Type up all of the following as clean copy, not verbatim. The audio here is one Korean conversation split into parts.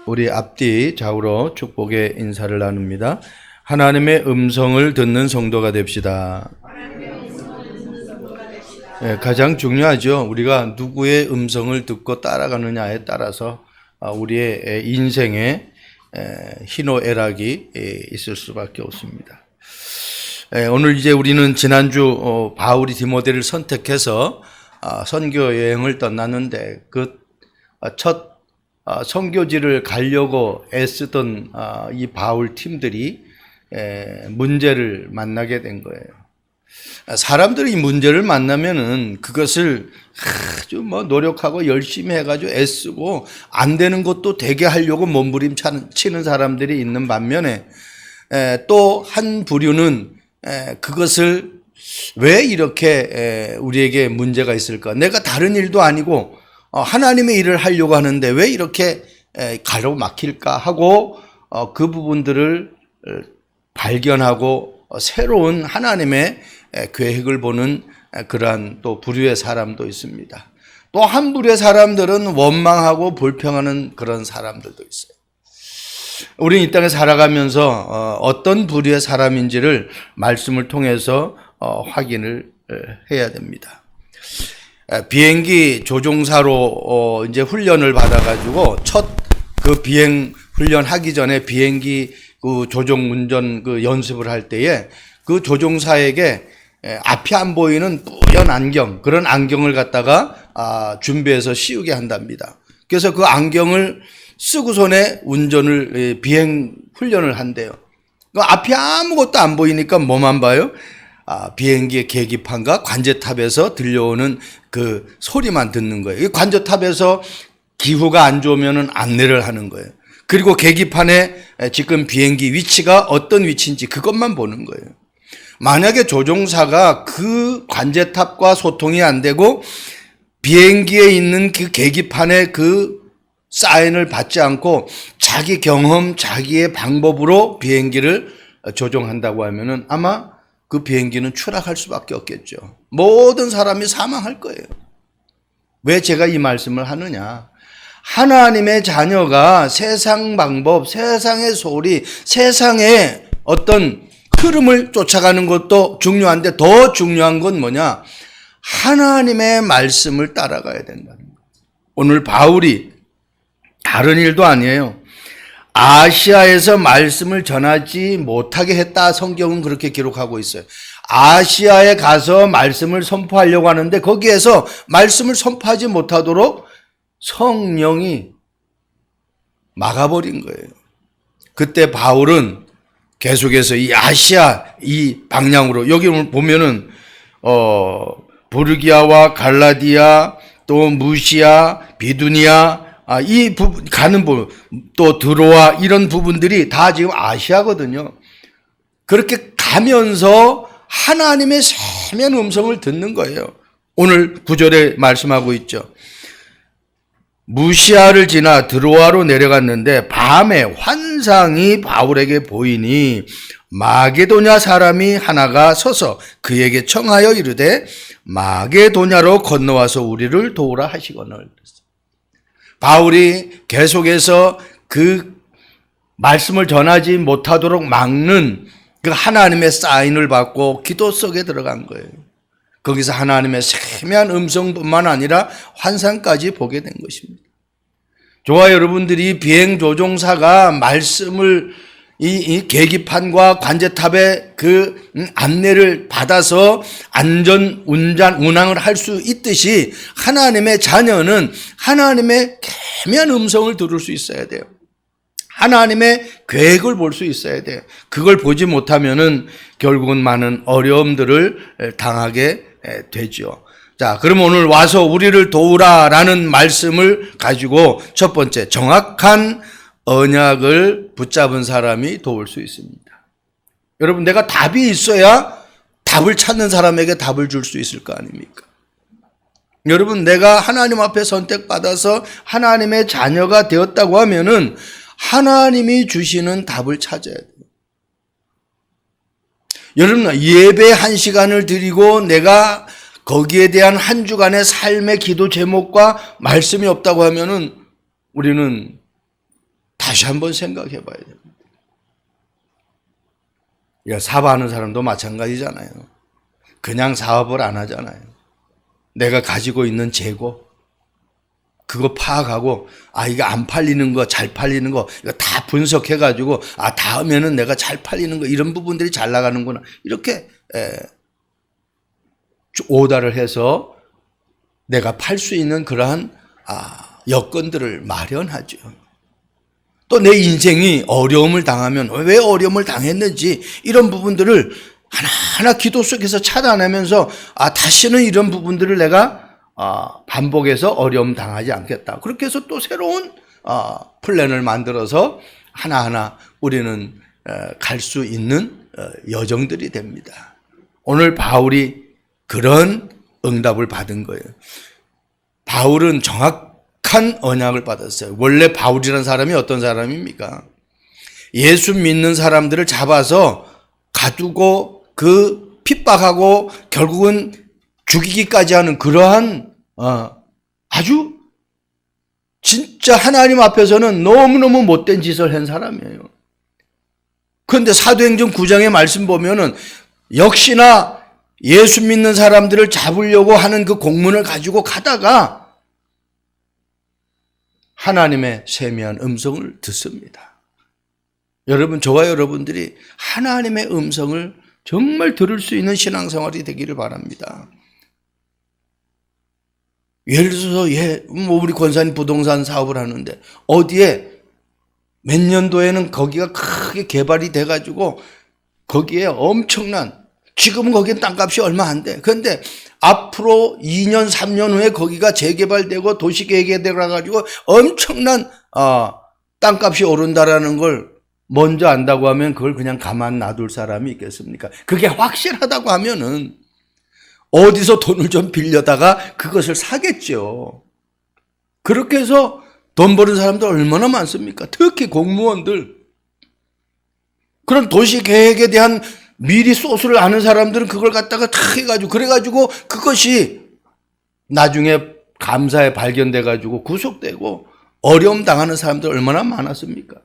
우리 앞뒤 좌우로 축복의 인사를 나눕니다. 하나님의 음성을 듣는 성도가 됩시다. 가장 중요하죠. 우리가 누구의 음성을 듣고 따라가느냐에 따라서 우리의 인생에 희노애락이 있을 수밖에 없습니다. 오늘 이제 우리는 지난주 바울이 디모데를 선택해서 선교 여행을 떠났는데 그 첫 선교지를 가려고 애쓰던 이 바울 팀들이 문제를 만나게 된 거예요. 사람들이 문제를 만나면은 그것을 아주 노력하고 열심히 해가지고 애쓰고 안 되는 것도 되게 하려고 몸부림치는 사람들이 있는 반면에 또 한 부류는 그것을 왜 이렇게 우리에게 문제가 있을까? 내가 다른 일도 아니고 하나님의 일을 하려고 하는데 왜 이렇게 가로막힐까 하고 그 부분들을 발견하고 새로운 하나님의 계획을 보는 그러한 또 부류의 사람도 있습니다. 또 한 부류의 사람들은 원망하고 불평하는 그런 사람들도 있어요. 우리는 이 땅에 살아가면서 어떤 부류의 사람인지를 말씀을 통해서 확인을 해야 됩니다. 비행기 조종사로 이제 훈련을 받아가지고 첫 그 비행 훈련 하기 전에 비행기 그 조종 운전 그 연습을 할 때에 그 조종사에게 앞이 안 보이는 뿌연 안경, 그런 안경을 갖다가 준비해서 씌우게 한답니다. 그래서 그 안경을 쓰고서는 운전을 비행 훈련을 한대요. 그 앞이 아무것도 안 보이니까 뭐만 봐요? 비행기의 계기판과 관제탑에서 들려오는 그 소리만 듣는 거예요. 이 관제탑에서 기후가 안 좋으면 안내를 하는 거예요. 그리고 계기판에 지금 비행기 위치가 어떤 위치인지 그것만 보는 거예요. 만약에 조종사가 그 관제탑과 소통이 안 되고 비행기에 있는 그 계기판에 그 사인을 받지 않고 자기 경험, 자기의 방법으로 비행기를 조종한다고 하면은 아마 그 비행기는 추락할 수밖에 없겠죠. 모든 사람이 사망할 거예요. 왜 제가 이 말씀을 하느냐? 하나님의 자녀가 세상 방법, 세상의 소리, 세상의 어떤 흐름을 쫓아가는 것도 중요한데 더 중요한 건 뭐냐? 하나님의 말씀을 따라가야 된다는 거예요. 오늘 바울이 다른 일도 아니에요. 아시아에서 말씀을 전하지 못하게 했다. 성경은 그렇게 기록하고 있어요. 아시아에 가서 말씀을 선포하려고 하는데 거기에서 말씀을 선포하지 못하도록 성령이 막아버린 거예요. 그때 바울은 계속해서 이 아시아 이 방향으로 여기 보면은 부르기아와 갈라디아 또 무시아 비두니아 이 부분 가는 부분 또 드로아 이런 부분들이 다 지금 아시아거든요. 그렇게 가면서 하나님의 세미한 음성을 듣는 거예요. 오늘 9절에 말씀하고 있죠. 무시아를 지나 드로아로 내려갔는데 밤에 환상이 바울에게 보이니 마게도냐 사람이 하나가 서서 그에게 청하여 이르되 마게도냐로 건너와서 우리를 도우라 하시거늘. 바울이 계속해서 그 말씀을 전하지 못하도록 막는 그 하나님의 사인을 받고 기도 속에 들어간 거예요. 거기서 하나님의 세미한 음성뿐만 아니라 환상까지 보게 된 것입니다. 저와 여러분들이 비행 조종사가 말씀을 이 계기판과 관제탑의 그 안내를 받아서 안전 운항을 할 수 있듯이 하나님의 자녀는 하나님의 계미한 음성을 들을 수 있어야 돼요. 하나님의 계획을 볼 수 있어야 돼요. 그걸 보지 못하면은 결국은 많은 어려움들을 당하게 되죠. 자, 그럼 오늘 와서 우리를 도우라라는 말씀을 가지고 첫 번째 정확한 언약을 붙잡은 사람이 도울 수 있습니다. 여러분, 내가 답이 있어야 답을 찾는 사람에게 답을 줄 수 있을 거 아닙니까? 여러분, 내가 하나님 앞에 선택받아서 하나님의 자녀가 되었다고 하면은 하나님이 주시는 답을 찾아야 돼요. 여러분, 예배 1시간을 드리고 내가 거기에 대한 한 주간의 삶의 기도 제목과 말씀이 없다고 하면은 우리는 다시 한번 생각해 봐야 됩니다. 사업하는 사람도 마찬가지잖아요. 그냥 사업을 안 하잖아요. 내가 가지고 있는 재고, 그거 파악하고, 이거 안 팔리는 거, 잘 팔리는 거, 이거 다 분석해가지고, 다음에는 내가 잘 팔리는 거, 이런 부분들이 잘 나가는구나. 이렇게, 오다를 해서 내가 팔 수 있는 그러한, 여건들을 마련하죠. 또 내 인생이 어려움을 당하면 왜 어려움을 당했는지 이런 부분들을 하나하나 기도 속에서 찾아내면서 다시는 이런 부분들을 내가 반복해서 어려움 당하지 않겠다. 그렇게 해서 또 새로운 플랜을 만들어서 하나하나 우리는 갈 수 있는 여정들이 됩니다. 오늘 바울이 그런 응답을 받은 거예요. 바울은 정확한 언약을 받았어요. 원래 바울이라는 사람이 어떤 사람입니까? 예수 믿는 사람들을 잡아서 가두고 그 핍박하고 결국은 죽이기까지 하는 그러한 아주 진짜 하나님 앞에서는 너무너무 못된 짓을 한 사람이에요. 그런데 사도행전 9장의 말씀 보면은 역시나 예수 믿는 사람들을 잡으려고 하는 그 공문을 가지고 가다가 하나님의 세미한 음성을 듣습니다. 여러분, 저와 여러분들이 하나님의 음성을 정말 들을 수 있는 신앙생활이 되기를 바랍니다. 예를 들어서 우리 권사님 부동산 사업을 하는데 어디에 몇 년도에는 거기가 크게 개발이 돼가지고 거기에 엄청난, 지금은 거기에 땅값이 얼마 안 돼. 그런데 앞으로 2년, 3년 후에 거기가 재개발되고 도시계획에 들어가가지고 엄청난 땅값이 오른다라는 걸 먼저 안다고 하면 그걸 그냥 가만 놔둘 사람이 있겠습니까? 그게 확실하다고 하면은 어디서 돈을 좀 빌려다가 그것을 사겠죠. 그렇게 해서 돈 버는 사람들 얼마나 많습니까? 특히 공무원들. 그런 도시계획에 대한 미리 소스를 아는 사람들은 그걸 갖다가 탁 해가지고, 그래가지고 그것이 나중에 감사에 발견돼가지고 구속되고 어려움 당하는 사람들 얼마나 많았습니까?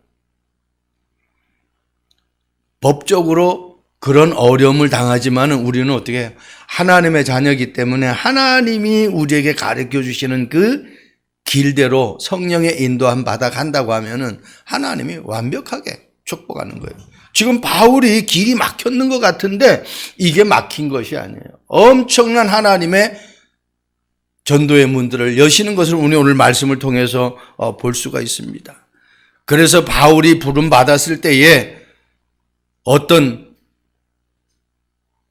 법적으로 그런 어려움을 당하지만은 우리는 어떻게 해요? 하나님의 자녀이기 때문에 하나님이 우리에게 가르쳐 주시는 그 길대로 성령의 인도함 받아 간다고 하면은 하나님이 완벽하게 축복하는 거예요. 지금 바울이 길이 막혔는 것 같은데 이게 막힌 것이 아니에요. 엄청난 하나님의 전도의 문들을 여시는 것을 우리 오늘 말씀을 통해서 볼 수가 있습니다. 그래서 바울이 부름 받았을 때에 어떤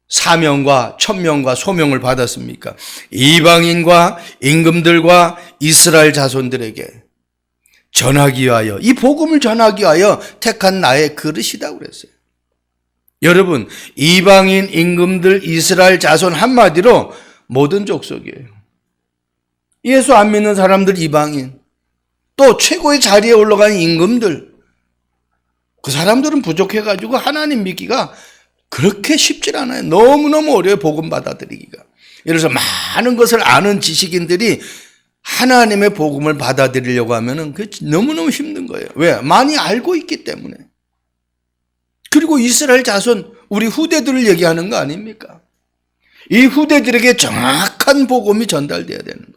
사명과 천명과 소명을 받았습니까? 이방인과 임금들과 이스라엘 자손들에게 전하기 위하여, 이 복음을 전하기 위하여 택한 나의 그릇이라고 그랬어요. 여러분, 이방인, 임금들, 이스라엘 자손 한마디로 모든 족속이에요. 예수 안 믿는 사람들 이방인, 또 최고의 자리에 올라간 임금들, 그 사람들은 부족해가지고 하나님 믿기가 그렇게 쉽지 않아요. 너무너무 어려워요, 복음 받아들이기가. 예를 들어서 많은 것을 아는 지식인들이 하나님의 복음을 받아들이려고 하면은 그게 너무너무 힘든 거예요. 왜? 많이 알고 있기 때문에. 그리고 이스라엘 자손, 우리 후대들을 얘기하는 거 아닙니까? 이 후대들에게 정확한 복음이 전달돼야 되는 거예요.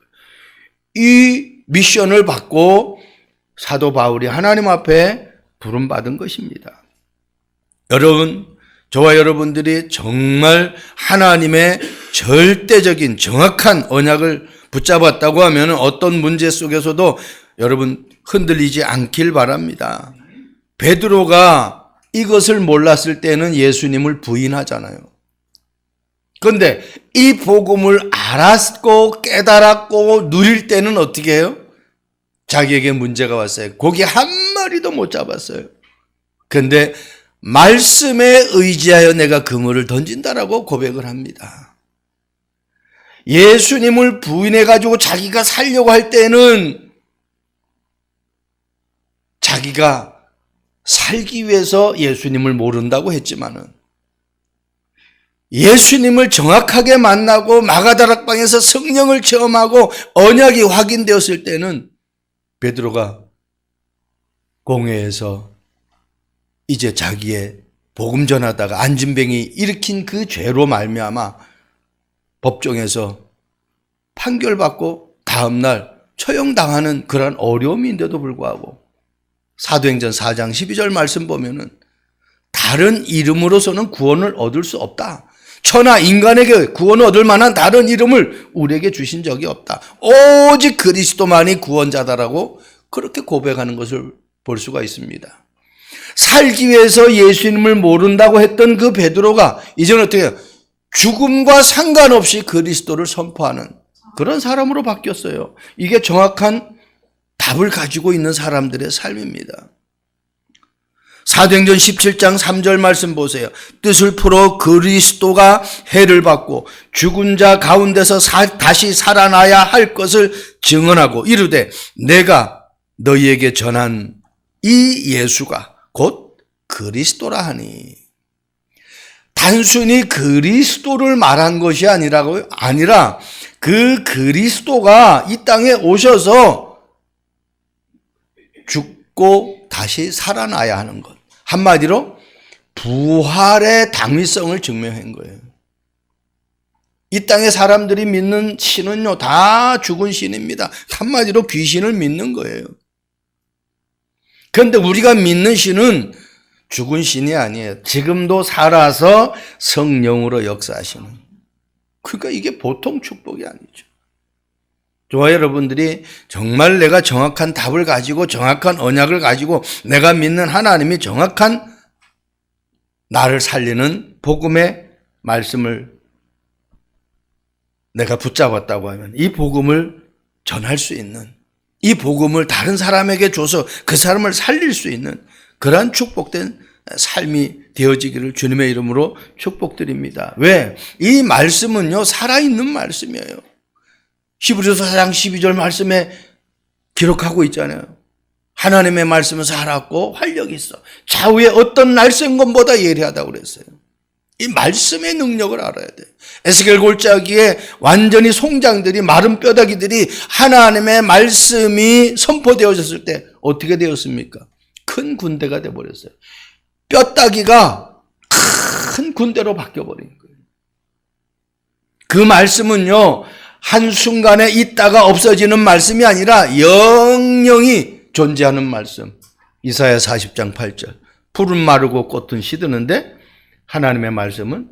이 미션을 받고 사도 바울이 하나님 앞에 부름받은 것입니다. 여러분, 저와 여러분들이 정말 하나님의 절대적인 정확한 언약을 붙잡았다고 하면 어떤 문제 속에서도 여러분 흔들리지 않길 바랍니다. 베드로가 이것을 몰랐을 때는 예수님을 부인하잖아요. 그런데 이 복음을 알았고 깨달았고 누릴 때는 어떻게 해요? 자기에게 문제가 왔어요. 고기 한 마리도 못 잡았어요. 그런데 말씀에 의지하여 내가 그물을 던진다라고 고백을 합니다. 예수님을 부인해가지고 자기가 살려고 할 때는 자기가 살기 위해서 예수님을 모른다고 했지만은 예수님을 정확하게 만나고 마가다락방에서 성령을 체험하고 언약이 확인되었을 때는 베드로가 공회에서 이제 자기의 복음 전하다가 안진뱅이 일으킨 그 죄로 말미암아 법정에서 판결받고 다음날 처형당하는 그런 어려움인데도 불구하고 사도행전 4장 12절 말씀 보면은 다른 이름으로서는 구원을 얻을 수 없다. 천하 인간에게 구원을 얻을 만한 다른 이름을 우리에게 주신 적이 없다. 오직 그리스도만이 구원자다라고 그렇게 고백하는 것을 볼 수가 있습니다. 살기 위해서 예수님을 모른다고 했던 그 베드로가 이제는 어떻게 해요? 죽음과 상관없이 그리스도를 선포하는 그런 사람으로 바뀌었어요. 이게 정확한 답을 가지고 있는 사람들의 삶입니다. 사도행전 17장 3절 말씀 보세요. 뜻을 풀어 그리스도가 해를 받고 죽은 자 가운데서 다시 살아나야 할 것을 증언하고 이르되 내가 너희에게 전한 이 예수가 곧 그리스도라 하니. 단순히 그리스도를 말한 것이 아니라 그 그리스도가 이 땅에 오셔서 죽고 다시 살아나야 하는 것. 한마디로 부활의 당위성을 증명한 거예요. 이 땅에 사람들이 믿는 신은요, 다 죽은 신입니다. 한마디로 귀신을 믿는 거예요. 그런데 우리가 믿는 신은 죽은 신이 아니에요. 지금도 살아서 성령으로 역사하시는. 그러니까 이게 보통 축복이 아니죠. 저와 여러분들이 정말 내가 정확한 답을 가지고 정확한 언약을 가지고 내가 믿는 하나님이 정확한 나를 살리는 복음의 말씀을 내가 붙잡았다고 하면 이 복음을 전할 수 있는, 이 복음을 다른 사람에게 줘서 그 사람을 살릴 수 있는 그러한 축복된 삶이 되어지기를 주님의 이름으로 축복드립니다. 왜? 이 말씀은요, 살아있는 말씀이에요. 히브리서 4장 12절 말씀에 기록하고 있잖아요. 하나님의 말씀은 살았고 활력이 있어. 좌우에 어떤 날쌘 것보다 예리하다고 그랬어요. 이 말씀의 능력을 알아야 돼요. 에스겔 골짜기에 완전히 송장들이, 마른 뼈다귀들이 하나님의 말씀이 선포되어졌을 때 어떻게 되었습니까? 큰 군대가 되어버렸어요. 뼈다귀가 큰 군대로 바뀌어버린 거예요. 그 말씀은요, 한순간에 있다가 없어지는 말씀이 아니라 영영이 존재하는 말씀. 이사야 40장 8절. 풀은 마르고 꽃은 시드는데 하나님의 말씀은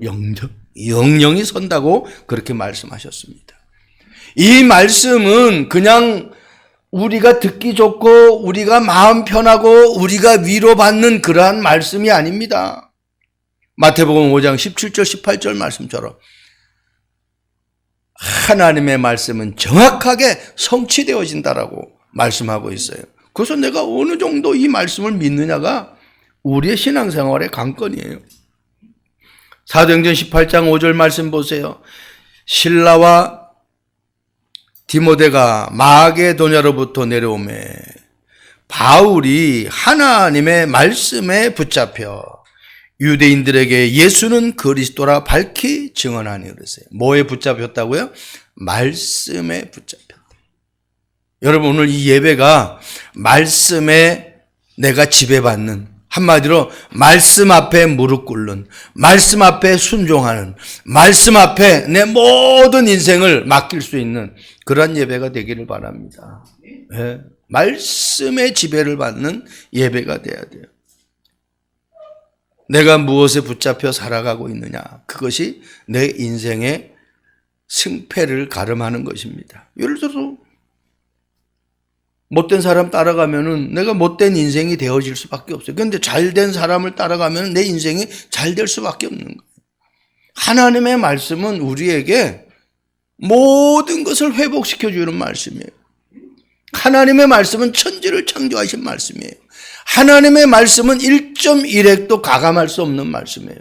영영이 선다고 그렇게 말씀하셨습니다. 이 말씀은 그냥 우리가 듣기 좋고 우리가 마음 편하고 우리가 위로받는 그러한 말씀이 아닙니다. 마태복음 5장 17절 18절 말씀처럼 하나님의 말씀은 정확하게 성취되어진다라고 말씀하고 있어요. 그래서 내가 어느 정도 이 말씀을 믿느냐가 우리의 신앙생활의 관건이에요. 사도행전 18장 5절 말씀 보세요. 실라와 디모데가 마게도냐로부터 내려오매 바울이 하나님의 말씀에 붙잡혀 유대인들에게 예수는 그리스도라 밝히 증언하니 그랬어요. 뭐에 붙잡혔다고요? 말씀에 붙잡혔다. 여러분 오늘 이 예배가 말씀에 내가 지배받는, 한마디로 말씀 앞에 무릎 꿇는, 말씀 앞에 순종하는, 말씀 앞에 내 모든 인생을 맡길 수 있는 그런 예배가 되기를 바랍니다. 네. 말씀의 지배를 받는 예배가 돼야 돼요. 내가 무엇에 붙잡혀 살아가고 있느냐, 그것이 내 인생의 승패를 가름하는 것입니다. 예를 들어서 못된 사람 따라가면은 내가 못된 인생이 되어질 수밖에 없어요. 그런데 잘된 사람을 따라가면 내 인생이 잘 될 수밖에 없는 거예요. 하나님의 말씀은 우리에게 모든 것을 회복시켜 주는 말씀이에요. 하나님의 말씀은 천지를 창조하신 말씀이에요. 하나님의 말씀은 1.1핵도 가감할 수 없는 말씀이에요.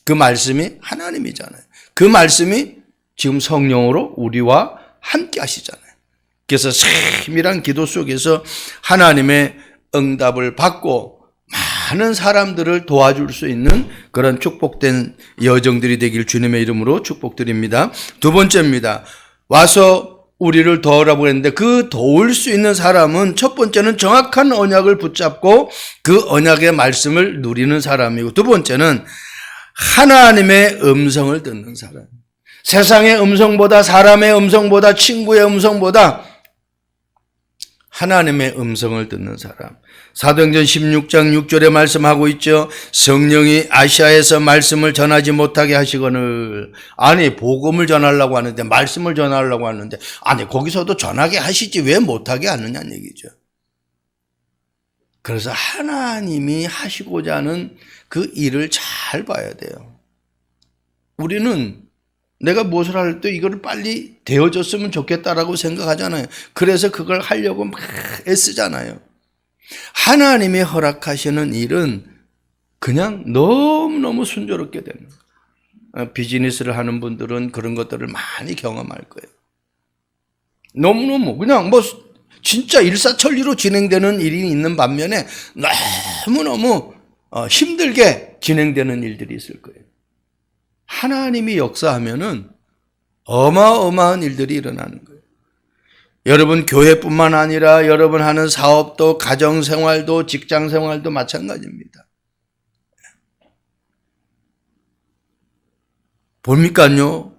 그 말씀이 하나님이잖아요. 그 말씀이 지금 성령으로 우리와 함께 하시잖아요. 그래서 세밀한 기도 속에서 하나님의 응답을 받고 많은 사람들을 도와줄 수 있는 그런 축복된 여정들이 되길 주님의 이름으로 축복드립니다. 두 번째입니다. 와서 우리를 도우라고 했는데 그 도울 수 있는 사람은 첫 번째는 정확한 언약을 붙잡고 그 언약의 말씀을 누리는 사람이고, 두 번째는 하나님의 음성을 듣는 사람. 세상의 음성보다, 사람의 음성보다, 친구의 음성보다 하나님의 음성을 듣는 사람. 사도행전 16장 6절에 말씀하고 있죠. 성령이 아시아에서 말씀을 전하지 못하게 하시거늘. 아니, 복음을 전하려고 하는데, 말씀을 전하려고 하는데, 아니, 거기서도 전하게 하시지 왜 못하게 하느냐는 얘기죠. 그래서 하나님이 하시고자 하는 그 일을 잘 봐야 돼요. 우리는 내가 무엇을 할 때 이거를 빨리 되어졌으면 좋겠다라고 생각하잖아요. 그래서 그걸 하려고 막 애쓰잖아요. 하나님이 허락하시는 일은 그냥 너무너무 순조롭게 되는 거예요. 비즈니스를 하는 분들은 그런 것들을 많이 경험할 거예요. 너무너무 그냥 뭐 진짜 일사천리로 진행되는 일이 있는 반면에 너무너무 힘들게 진행되는 일들이 있을 거예요. 하나님이 역사하면은 어마어마한 일들이 일어나는 거예요. 여러분 교회뿐만 아니라 여러분 하는 사업도, 가정생활도, 직장생활도 마찬가지입니다. 봅니까요?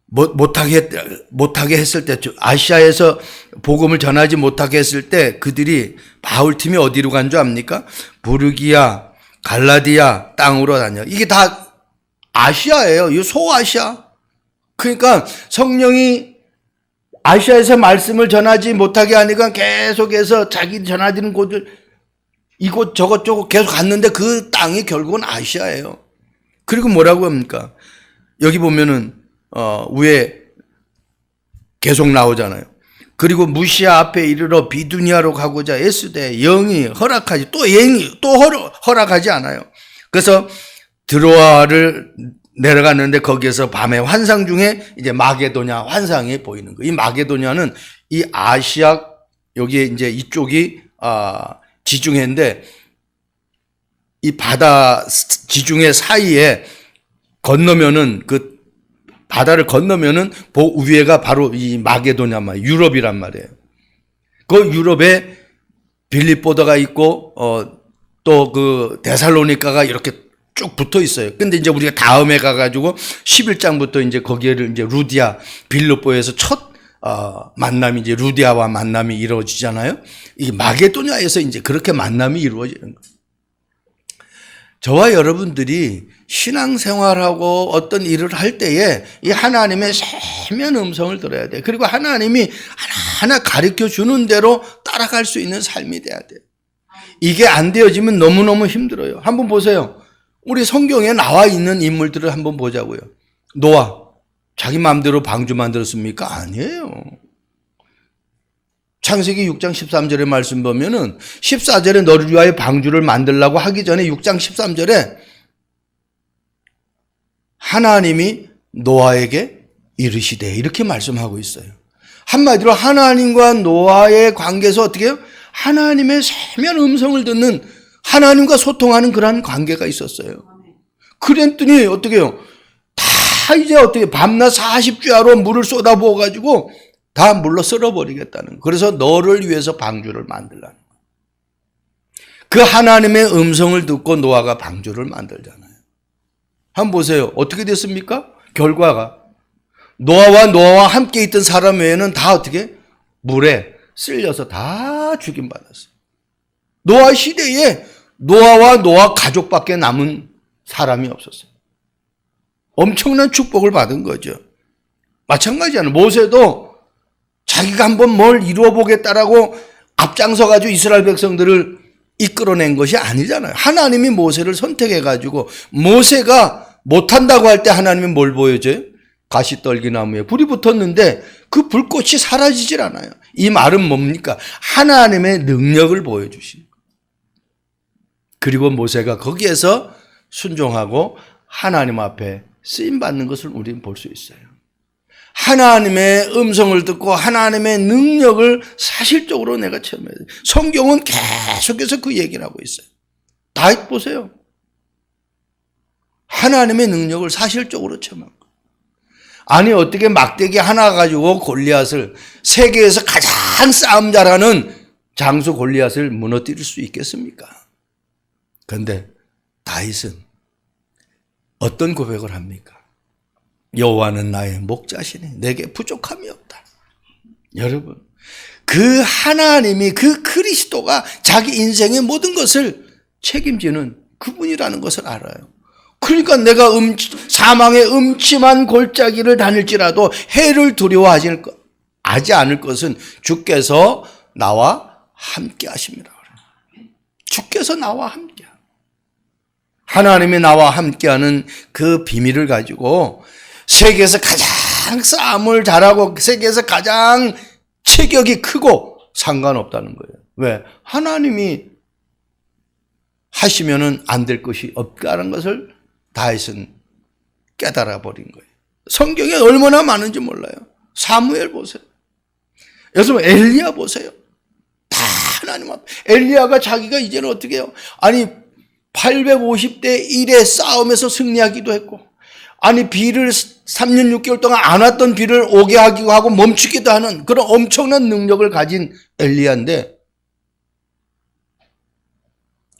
못하게 했을 때, 아시아에서 복음을 전하지 못하게 했을 때 그들이 바울팀이 어디로 간 줄 압니까? 부르기아, 갈라디아 땅으로 다녀. 이게 다 아시아예요. 이 소아시아. 그러니까 성령이 아시아에서 말씀을 전하지 못하게 하니까 계속해서 자기 전하지는 곳을 이곳 저곳 계속 갔는데 그 땅이 결국은 아시아예요. 그리고 뭐라고 합니까? 여기 보면은 위에 계속 나오잖아요. 그리고 무시아 앞에 이르러 비두니아로 가고자 애쓰되 영이 허락하지, 또 영이 또 허락하지 않아요. 그래서 드로아를 내려갔는데 거기에서 밤에 환상 중에 이제 마게도냐 환상이 보이는 거예요. 이 마게도냐는 이 아시아, 여기에 이제 이쪽이 지중해인데 이 바다 지중해 사이에 건너면은 그 바다를 건너면은 위에가 바로 이 마게도냐 말, 유럽이란 말이에요. 그 유럽에 빌립보더가 있고 또 그 데살로니가가 이렇게 쭉 붙어 있어요. 근데 이제 우리가 다음에 가가지고 11장부터 이제 거기를 이제 루디아, 빌립보에서 첫 만남이 이제 루디아와 만남이 이루어지잖아요. 이 마게도냐에서 이제 그렇게 만남이 이루어지는 거예요. 저와 여러분들이 신앙생활하고 어떤 일을 할 때에 이 하나님의 세면 음성을 들어야 돼요. 그리고 하나님이 하나하나 가르쳐 주는 대로 따라갈 수 있는 삶이 돼야 돼요. 이게 안 되어지면 너무너무 힘들어요. 한번 보세요. 우리 성경에 나와 있는 인물들을 한번 보자고요. 노아, 자기 마음대로 방주 만들었습니까? 아니에요. 창세기 6장 13절의 말씀 보면은 14절에 너를 위하여 방주를 만들라고 하기 전에 6장 13절에 하나님이 노아에게 이르시되 이렇게 말씀하고 있어요. 한마디로 하나님과 노아의 관계에서 어떻게 해요? 하나님의 세면 음성을 듣는, 하나님과 소통하는 그런 관계가 있었어요. 그랬더니 어떻게 해요? 다 이제 어떻게 밤낮 40주야로 물을 쏟아부어 가지고 다 물로 썰어버리겠다는 거예요. 그래서 너를 위해서 방주를 만들라는 거예요. 그 하나님의 음성을 듣고 노아가 방주를 만들잖아요. 한번 보세요. 어떻게 됐습니까? 결과가 노아와 함께 있던 사람 외에는 다 어떻게? 물에 쓸려서 다 죽임받았어요. 노아 시대에 노아와 노아 가족밖에 남은 사람이 없었어요. 엄청난 축복을 받은 거죠. 마찬가지잖아요. 모세도 자기가 한번 뭘 이루어 보겠다라고 앞장서 가지고 이스라엘 백성들을 이끌어낸 것이 아니잖아요. 하나님이 모세를 선택해 가지고 모세가 못한다고 할 때 하나님이 뭘 보여줘요? 가시떨기나무에 불이 붙었는데 그 불꽃이 사라지질 않아요. 이 말은 뭡니까? 하나님의 능력을 보여주시는 거예요. 그리고 모세가 거기에서 순종하고 하나님 앞에 쓰임받는 것을 우리는 볼 수 있어요. 하나님의 음성을 듣고 하나님의 능력을 사실적으로 내가 체험해야 돼요. 성경은 계속해서 그 얘기를 하고 있어요. 다 보세요. 하나님의 능력을 사실적으로 체험한 거예요. 아니 어떻게 막대기 하나 가지고 골리앗을, 세계에서 가장 싸움 잘하는 장수 골리앗을 무너뜨릴 수 있겠습니까? 그런데 다윗은 어떤 고백을 합니까? 여호와는 나의 목자시니 내게 부족함이 없다. 여러분, 그 하나님이, 그 그리스도가 자기 인생의 모든 것을 책임지는 그분이라는 것을 알아요. 그러니까 내가 사망의 음침한 골짜기를 다닐지라도 해를 두려워하지 않을 것은 주께서 나와 함께 하십니다. 주께서 나와 함께. 하나님이 나와 함께하는 그 비밀을 가지고 세계에서 가장 싸움을 잘하고 세계에서 가장 체격이 크고 상관없다는 거예요. 왜? 하나님이 하시면은 안 될 것이 없다는 것을 다윗은 깨달아 버린 거예요. 성경에 얼마나 많은지 몰라요. 사무엘 보세요. 여러분 엘리야 보세요. 다 하나님 앞에. 엘리야가 자기가 이제는 어떻게 해요? 아니 850대 1의 싸움에서 승리하기도 했고, 아니 비를 3년 6개월 동안 안 왔던 비를 오게 하기도 하고 멈추기도 하는 그런 엄청난 능력을 가진 엘리야인데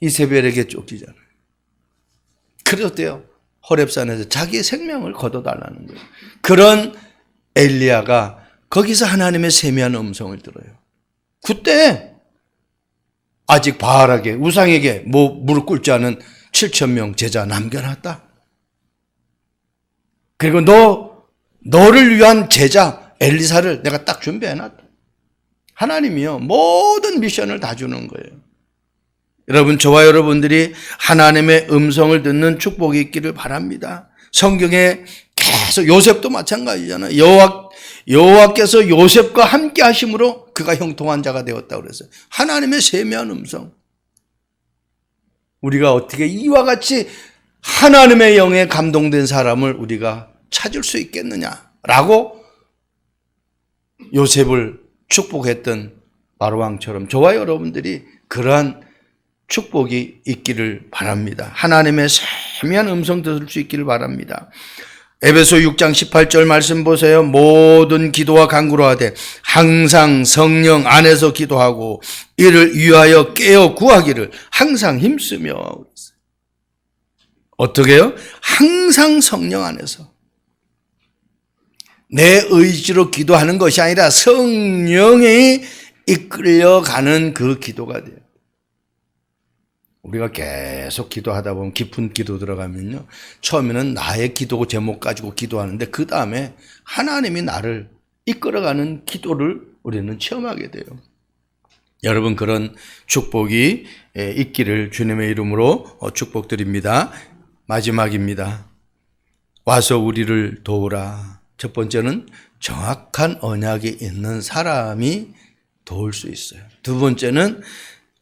이세벨에게 쫓기잖아요. 그래서 어때요? 호렙산에서 자기의 생명을 거둬달라는 거예요. 그런 엘리야가 거기서 하나님의 세미한 음성을 들어요. 그때 아직 바알에게, 우상에게 무릎 꿇지 않은 7,000명 제자 남겨놨다. 그리고 너를 위한 제자 엘리사를 내가 딱 준비해놨다. 하나님이요, 모든 미션을 다 주는 거예요. 여러분, 저와 여러분들이 하나님의 음성을 듣는 축복이 있기를 바랍니다. 성경에 계속 요셉도 마찬가지잖아요. 여호와께서 요셉과 함께 하심으로 그가 형통한 자가 되었다고 그랬어요. 하나님의 세미한 음성. 우리가 어떻게 이와 같이 하나님의 영에 감동된 사람을 우리가 찾을 수 있겠느냐라고 요셉을 축복했던 바로왕처럼 저와 여러분들이 그러한 축복이 있기를 바랍니다. 하나님의 세미한 음성 들을 수 있기를 바랍니다. 에베소 6장 18절 말씀 보세요. 모든 기도와 간구로 하되 항상 성령 안에서 기도하고 이를 위하여 깨어 구하기를 항상 힘쓰며. 어떻게 해요? 항상 성령 안에서. 내 의지로 기도하는 것이 아니라 성령이 이끌려가는 그 기도가 돼요. 우리가 계속 기도하다 보면 깊은 기도 들어가면요, 처음에는 나의 기도 제목 가지고 기도하는데 그 다음에 하나님이 나를 이끌어가는 기도를 우리는 체험하게 돼요. 여러분, 그런 축복이 있기를 주님의 이름으로 축복드립니다. 마지막입니다. 와서 우리를 도우라. 첫 번째는 정확한 언약이 있는 사람이 도울 수 있어요. 두 번째는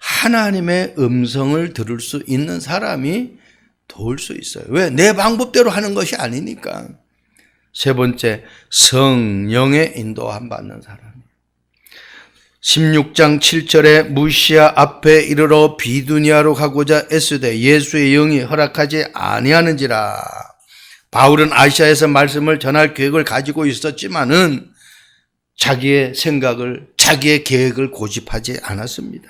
하나님의 음성을 들을 수 있는 사람이 도울 수 있어요. 왜? 내 방법대로 하는 것이 아니니까. 세 번째, 성령의 인도함 받는 사람. 16장 7절에 무시아 앞에 이르러 비두니아로 가고자 애쓰되 예수의 영이 허락하지 아니하는지라. 바울은 아시아에서 말씀을 전할 계획을 가지고 있었지만은 자기의 생각을, 자기의 계획을 고집하지 않았습니다.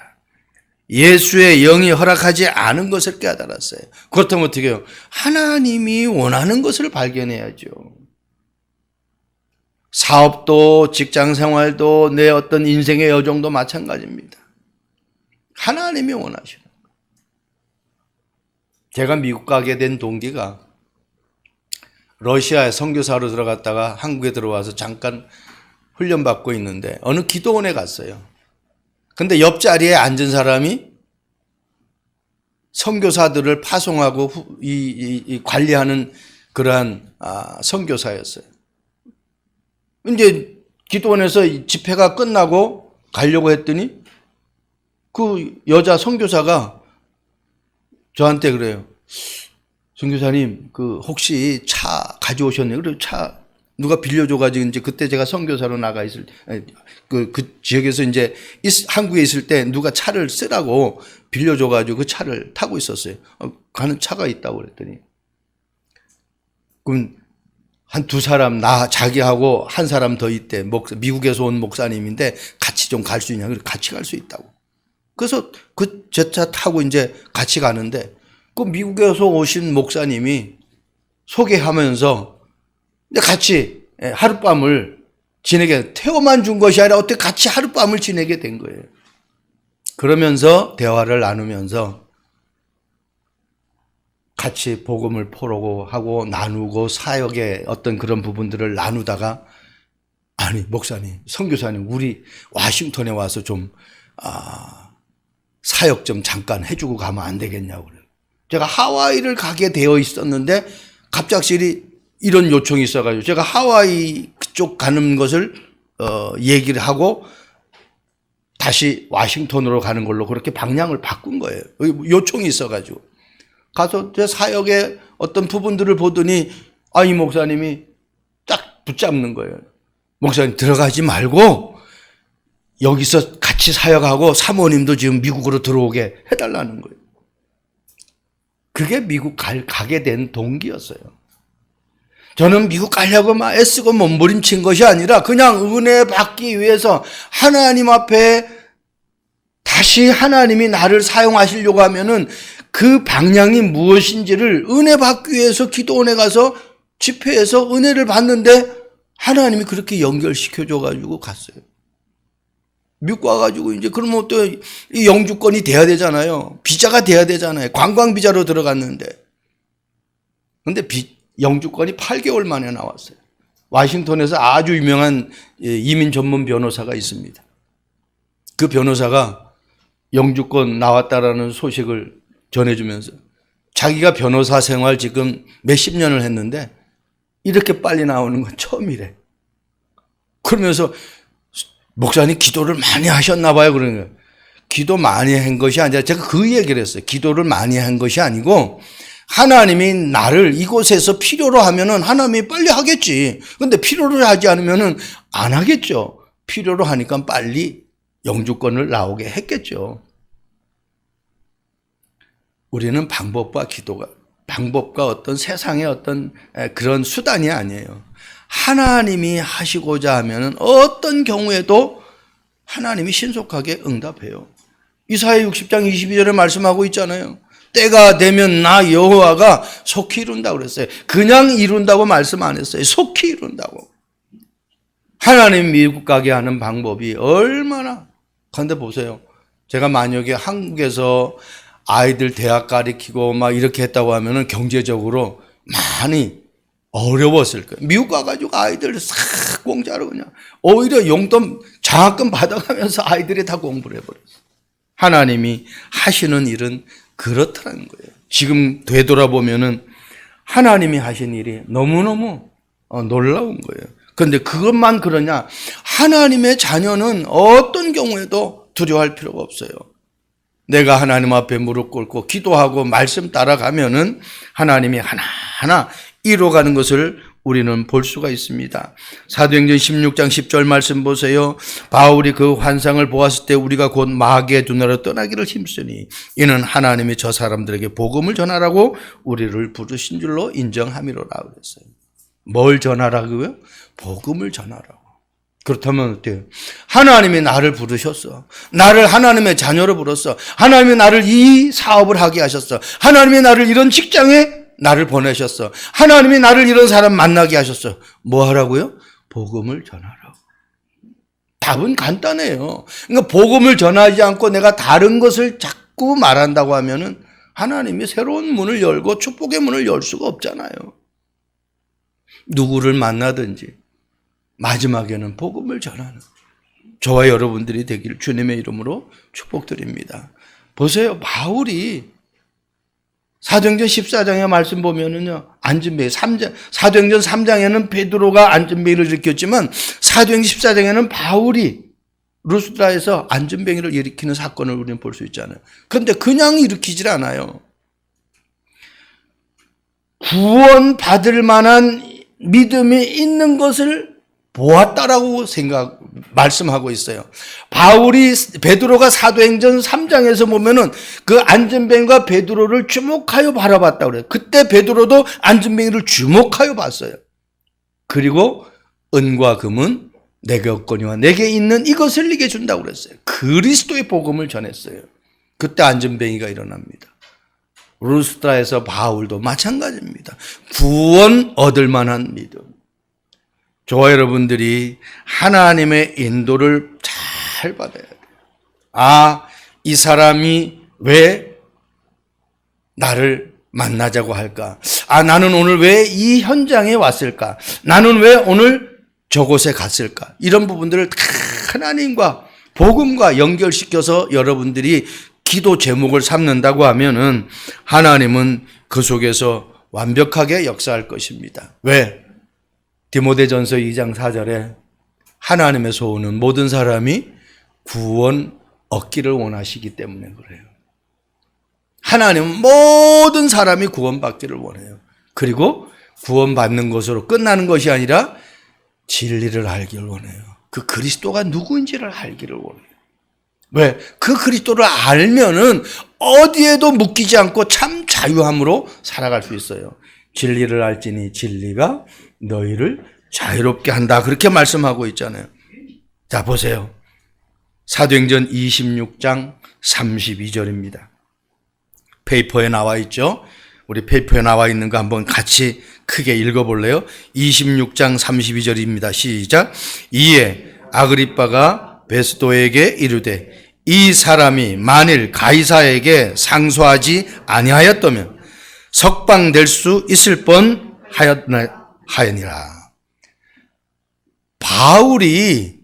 예수의 영이 허락하지 않은 것을 깨달았어요. 그렇다면 어떻게 해요? 하나님이 원하는 것을 발견해야죠. 사업도, 직장생활도, 내 어떤 인생의 여정도 마찬가지입니다. 하나님이 원하시는 거예요. 제가 미국 가게 된 동기가 러시아에 선교사로 들어갔다가 한국에 들어와서 잠깐 훈련받고 있는데 어느 기도원에 갔어요. 근데 옆자리에 앉은 사람이 선교사들을 파송하고 관리하는 그러한 선교사였어요. 이제 기도원에서 집회가 끝나고 가려고 했더니 그 여자 선교사가 저한테 그래요. 선교사님, 혹시 차 가져오셨네요. 그래서 차 누가 빌려줘가지고 이제 그때 제가 선교사로 나가 있을 때, 그 지역에서 이제 한국에 있을 때 누가 차를 쓰라고 빌려줘가지고 그 차를 타고 있었어요. 가는 차가 있다고 그랬더니. 그럼 한 두 사람, 자기하고 한 사람 더 있대. 미국에서 온 목사님인데 같이 좀 갈 수 있냐. 그래서 같이 갈 수 있다고. 그래서 그 제차 타고 이제 같이 가는데 그 미국에서 오신 목사님이 소개하면서 같이 하룻밤을 지내게, 태워만 준 것이 아니라 어떻게 같이 하룻밤을 지내게 된 거예요. 그러면서 대화를 나누면서 같이 복음을 포로고 하고 나누고 사역의 어떤 그런 부분들을 나누다가, 아니 목사님, 선교사님, 우리 워싱턴에 와서 좀 사역 좀 잠깐 해주고 가면 안 되겠냐고 그래요. 제가 하와이를 가게 되어 있었는데 갑작스레 이런 요청이 있어가지고 제가 하와이 그쪽 가는 것을 얘기를 하고 다시 워싱턴으로 가는 걸로 그렇게 방향을 바꾼 거예요. 요청이 있어가지고 가서 제 사역의 어떤 부분들을 보더니 이 목사님이 딱 붙잡는 거예요. 목사님 들어가지 말고 여기서 같이 사역하고 사모님도 지금 미국으로 들어오게 해달라는 거예요. 그게 미국 가게 된 동기였어요. 저는 미국 가려고 막 애쓰고 몸부림친 것이 아니라 그냥 은혜 받기 위해서 하나님 앞에 다시 하나님이 나를 사용하시려고 하면은 그 방향이 무엇인지를 은혜 받기 위해서 기도원에 가서 집회에서 은혜를 받는데 하나님이 그렇게 연결시켜줘가지고 갔어요. 미국 와가지고 이제 그러면 또 이 영주권이 돼야 되잖아요. 비자가 돼야 되잖아요. 관광 비자로 들어갔는데. 근데 영주권이 8개월 만에 나왔어요. 워싱턴에서 아주 유명한 이민 전문 변호사가 있습니다. 그 변호사가 영주권 나왔다라는 소식을 전해주면서 자기가 변호사 생활 지금 몇십 년을 했는데 이렇게 빨리 나오는 건 처음이래. 그러면서 목사님 기도를 많이 하셨나 봐요. 그러는 거예요. 기도 많이 한 것이 아니라 제가 그 얘기를 했어요. 기도를 많이 한 것이 아니고 하나님이 나를 이곳에서 필요로 하면은 하나님이 빨리 하겠지. 근데 필요로 하지 않으면은 안 하겠죠. 필요로 하니까 빨리 영주권을 나오게 했겠죠. 우리는 방법과 어떤 세상의 어떤 그런 수단이 아니에요. 하나님이 하시고자 하면은 어떤 경우에도 하나님이 신속하게 응답해요. 이사야 60장 22절에 말씀하고 있잖아요. 때가 되면 나 여호와가 속히 이룬다고 그랬어요. 그냥 이룬다고 말씀 안 했어요. 속히 이룬다고. 하나님 미국 가게 하는 방법이 얼마나. 그런데 보세요. 제가 만약에 한국에서 아이들 대학 가르치고 막 이렇게 했다고 하면은 경제적으로 많이 어려웠을 거예요. 미국 가가지고 아이들 싹 공짜로 그냥 오히려 용돈 장학금 받아가면서 아이들이 다 공부를 해버렸어요. 하나님이 하시는 일은 그렇다는 거예요. 지금 되돌아보면은 하나님이 하신 일이 너무너무 놀라운 거예요. 그런데 그것만 그러냐? 하나님의 자녀는 어떤 경우에도 두려워할 필요가 없어요. 내가 하나님 앞에 무릎 꿇고 기도하고 말씀 따라가면은 하나님이 하나하나 이뤄가는 것을 우리는 볼 수가 있습니다. 사도행전 16장 10절 말씀 보세요. 바울이 그 환상을 보았을 때 우리가 곧 마귀의 두나로 떠나기를 힘쓰니 이는 하나님이 저 사람들에게 복음을 전하라고 우리를 부르신 줄로 인정함이로라 그랬어요. 뭘 전하라고요? 복음을 전하라고. 그렇다면 어때요? 하나님이 나를 부르셨어. 나를 하나님의 자녀로 불렀어. 하나님이 나를 이 사업을 하게 하셨어. 하나님이 나를 이런 직장에 나를 보내셨어. 하나님이 나를 이런 사람 만나게 하셨어. 뭐 하라고요? 복음을 전하라고. 답은 간단해요. 그러니까 복음을 전하지 않고 내가 다른 것을 자꾸 말한다고 하면은 하나님이 새로운 문을 열고 축복의 문을 열 수가 없잖아요. 누구를 만나든지 마지막에는 복음을 전하는 저와 여러분들이 되기를 주님의 이름으로 축복드립니다. 보세요. 바울이 사도행전 14장의 말씀 보면은요, 안전뱅이, 사도행전 3장에는 베드로가 안전뱅이를 일으켰지만, 사도행전 14장에는 바울이 루스드라에서 안전뱅이를 일으키는 사건을 우리는 볼 수 있잖아요. 그런데 그냥 일으키질 않아요. 구원받을 만한 믿음이 있는 것을 보았다라고 말씀하고 있어요. 베드로가 사도행전 3장에서 보면은 그 안전뱅이가 베드로를 주목하여 바라봤다고 그래요. 그때 베드로도 안전뱅이를 주목하여 봤어요. 그리고 은과 금은 내게 없거니와 내게 있는 이것을 네게 준다고 그랬어요. 그리스도의 복음을 전했어요. 그때 안전뱅이가 일어납니다. 루스드라에서 바울도 마찬가지입니다. 구원 얻을 만한 믿음. 저와 여러분들이 하나님의 인도를 잘 받아야 돼요. 아, 이 사람이 왜 나를 만나자고 할까? 아, 나는 오늘 왜 이 현장에 왔을까? 나는 왜 오늘 저곳에 갔을까? 이런 부분들을 다 하나님과 복음과 연결시켜서 여러분들이 기도 제목을 삼는다고 하면은 하나님은 그 속에서 완벽하게 역사할 것입니다. 왜? 디모데전서 2장 4절에 하나님의 소원은 모든 사람이 구원 얻기를 원하시기 때문에 그래요. 하나님은 모든 사람이 구원받기를 원해요. 그리고 구원받는 것으로 끝나는 것이 아니라 진리를 알기를 원해요. 그 그리스도가 누구인지를 알기를 원해요. 왜? 그 그리스도를 알면은 어디에도 묶이지 않고 참 자유함으로 살아갈 수 있어요. 진리를 알지니 진리가 너희를 자유롭게 한다. 그렇게 말씀하고 있잖아요. 자, 보세요. 사도행전 26장 32절입니다. 페이퍼에 나와 있죠? 우리 페이퍼에 나와 있는 거 한번 같이 크게 읽어볼래요? 26장 32절입니다. 시작. 이에 아그리빠가 베스도에게 이르되 이 사람이 만일 가이사에게 상소하지 아니하였다면 석방될 수 있을 뻔하였니라. 바울이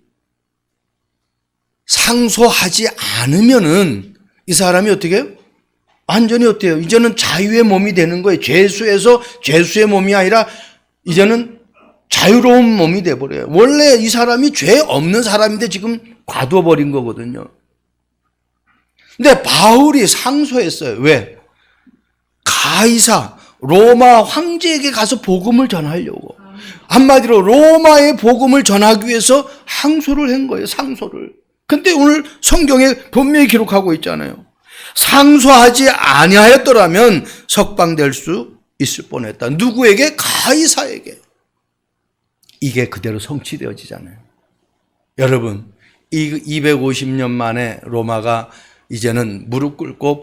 상소하지 않으면은 이 사람이 어떻게 해요? 완전히 어때요? 이제는 자유의 몸이 되는 거예요. 죄수에서 죄수의 몸이 아니라 이제는 자유로운 몸이 돼버려요. 원래 이 사람이 죄 없는 사람인데 지금 가둬버린 거거든요. 근데 바울이 상소했어요. 왜? 가이사, 로마 황제에게 가서 복음을 전하려고. 한마디로 로마의 복음을 전하기 위해서 항소를 한 거예요. 상소를. 근데 오늘 성경에 분명히 기록하고 있잖아요. 상소하지 아니하였더라면 석방될 수 있을 뻔했다. 누구에게? 가이사에게. 이게 그대로 성취되어지잖아요. 여러분, 이 250년 만에 로마가 이제는 무릎 꿇고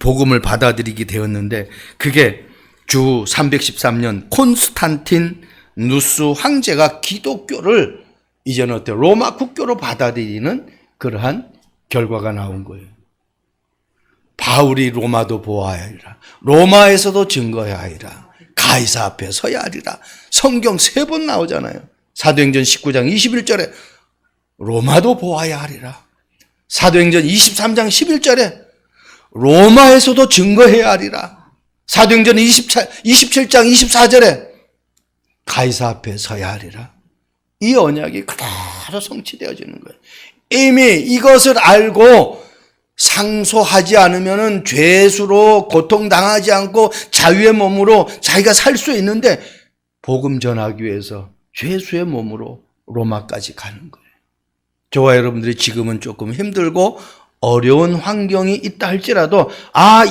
복음을 받아들이게 되었는데 그게 주 313년 콘스탄틴 누스 황제가 기독교를 이제는 어때요? 로마 국교로 받아들이는 그러한 결과가 나온 거예요. 바울이 로마도 보아야 하리라. 로마에서도 증거해야 하리라. 가이사 앞에 서야 하리라. 성경 3번 나오잖아요. 사도행전 19장 21절에 로마도 보아야 하리라. 사도행전 23장 11절에 로마에서도 증거해야 하리라. 사도행전 27장 24절에 가이사 앞에 서야 하리라. 이 언약이 그대로 성취되어지는 거예요. 이미 이것을 알고 상소하지 않으면 죄수로 고통당하지 않고 자유의 몸으로 자기가 살 수 있는데 복음 전하기 위해서 죄수의 몸으로 로마까지 가는 거예요. 저와 여러분들이 지금은 조금 힘들고 어려운 환경이 있다 할지라도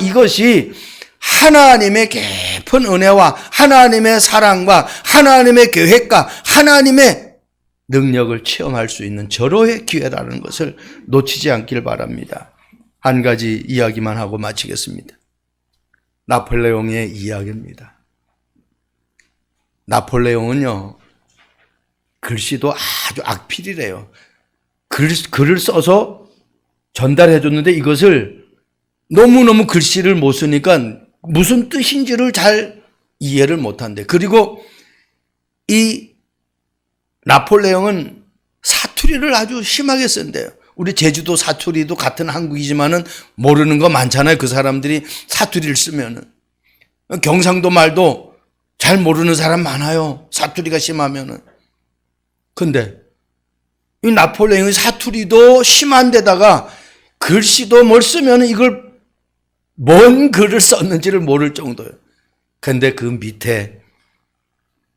이것이 하나님의 깊은 은혜와 하나님의 사랑과 하나님의 계획과 하나님의 능력을 체험할 수 있는 절호의 기회라는 것을 놓치지 않길 바랍니다. 한 가지 이야기만 하고 마치겠습니다. 나폴레옹의 이야기입니다. 나폴레옹은요, 글씨도 아주 악필이래요. 글을 써서 전달해 줬는데 이것을 너무너무 글씨를 못 쓰니까 무슨 뜻인지를 잘 이해를 못 한대. 그리고 이 나폴레옹은 사투리를 아주 심하게 쓴대요. 우리 제주도 사투리도 같은 한국이지만은 모르는 거 많잖아요. 그 사람들이 사투리를 쓰면은. 경상도 말도 잘 모르는 사람 많아요. 사투리가 심하면은. 근데 이 나폴레옹의 사투리도 심한 데다가 글씨도 뭘 쓰면은 이걸 뭔 글을 썼는지를 모를 정도예요. 근데 그 밑에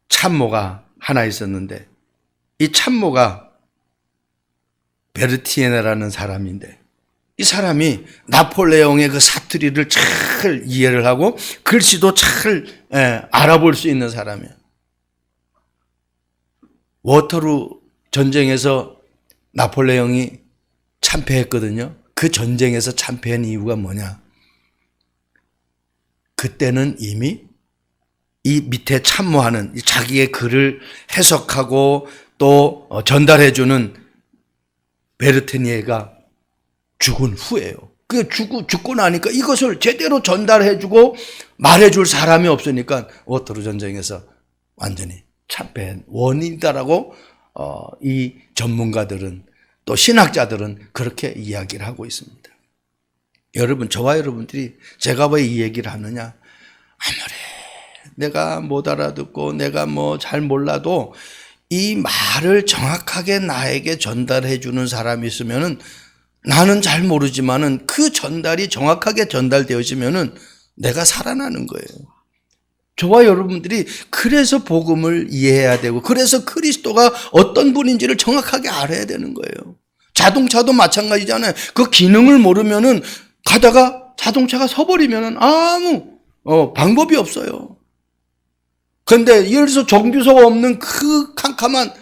참모가 하나 있었는데 이 참모가 베르티에네라는 사람인데 이 사람이 나폴레옹의 그 사투리를 잘 이해를 하고 글씨도 잘 알아볼 수 있는 사람이에요. 워터루 전쟁에서 나폴레옹이 참패했거든요. 그 전쟁에서 참패한 이유가 뭐냐? 그때는 이미 이 밑에 참모하는 자기의 글을 해석하고 또 전달해주는 베르테니에가 죽은 후예요. 그 죽고 나니까 이것을 제대로 전달해주고 말해줄 사람이 없으니까 워터루 전쟁에서 완전히 참패한 원인이다라고 이 전문가들은 또 신학자들은 그렇게 이야기를 하고 있습니다. 여러분, 저와 여러분들이 제가 왜 이 얘기를 하느냐? 아무리 내가 못 알아듣고 내가 뭐 잘 몰라도 이 말을 정확하게 나에게 전달해 주는 사람이 있으면은 나는 잘 모르지만은 그 전달이 정확하게 전달되어지면은 내가 살아나는 거예요. 저와 여러분들이 그래서 복음을 이해해야 되고 그래서 그리스도가 어떤 분인지를 정확하게 알아야 되는 거예요. 자동차도 마찬가지잖아요. 그 기능을 모르면은 가다가 자동차가 서버리면은 아무 방법이 없어요. 그런데 예를 들어서 정비소가 없는 그 캄캄한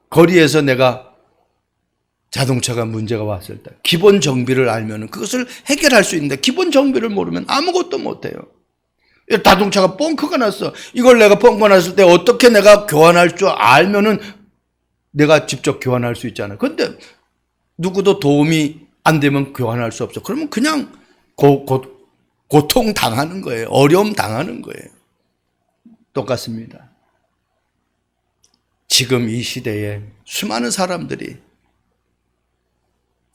거리에서 내가 자동차가 문제가 왔을 때 기본 정비를 알면은 그것을 해결할 수 있는데 기본 정비를 모르면 아무것도 못해요. 자동차가 뻥크가 났어. 이걸 내가 뻥크가 났을 때 어떻게 내가 교환할 줄 알면은 내가 직접 교환할 수 있잖아요. 그런데 누구도 도움이 안 되면 교환할 수 없어. 그러면 그냥 고통 당하는 거예요. 어려움 당하는 거예요. 똑같습니다. 지금 이 시대에 수많은 사람들이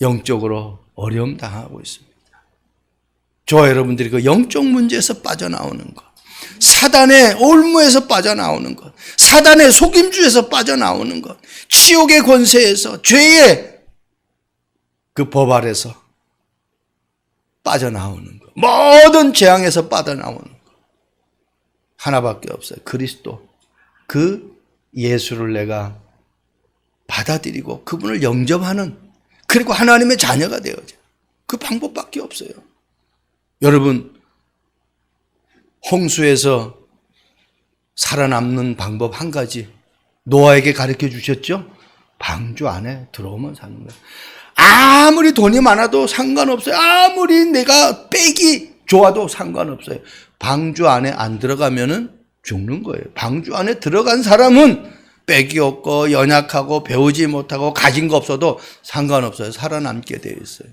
영적으로 어려움 당하고 있습니다. 저와 여러분들이 그 영적 문제에서 빠져나오는 것, 사단의 올무에서 빠져나오는 것, 사단의 속임주에서 빠져나오는 것, 지옥의 권세에서 죄의 그 법 아래서 빠져나오는 것, 모든 재앙에서 빠져나오는 것 하나밖에 없어요. 그리스도, 그 예수를 내가 받아들이고 그분을 영접하는, 그리고 하나님의 자녀가 되어져. 그 방법밖에 없어요. 여러분, 홍수에서 살아남는 방법 한 가지 노아에게 가르쳐 주셨죠? 방주 안에 들어오면 사는 거예요. 아무리 돈이 많아도 상관없어요. 아무리 내가 빽이 좋아도 상관없어요. 방주 안에 안 들어가면은 죽는 거예요. 방주 안에 들어간 사람은 빽이 없고 연약하고 배우지 못하고 가진 거 없어도 상관없어요. 살아남게 되어 있어요.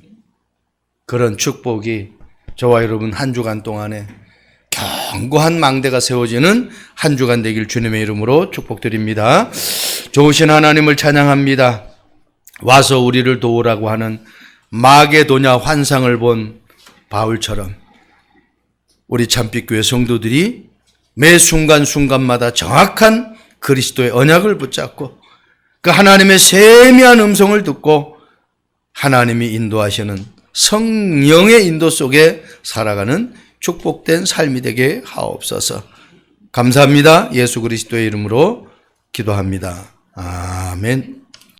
그런 축복이 저와 여러분 한 주간 동안에 견고한 망대가 세워지는 한 주간 되길 주님의 이름으로 축복드립니다. 좋으신 하나님을 찬양합니다. 와서 우리를 도우라고 하는 마게도냐 환상을 본 바울처럼 우리 참빛교회 성도들이 매 순간순간마다 정확한 그리스도의 언약을 붙잡고 그 하나님의 세미한 음성을 듣고 하나님이 인도하시는 성령의 인도 속에 살아가는 축복된 삶이 되게 하옵소서. 감사합니다. 예수 그리스도의 이름으로 기도합니다. 아멘.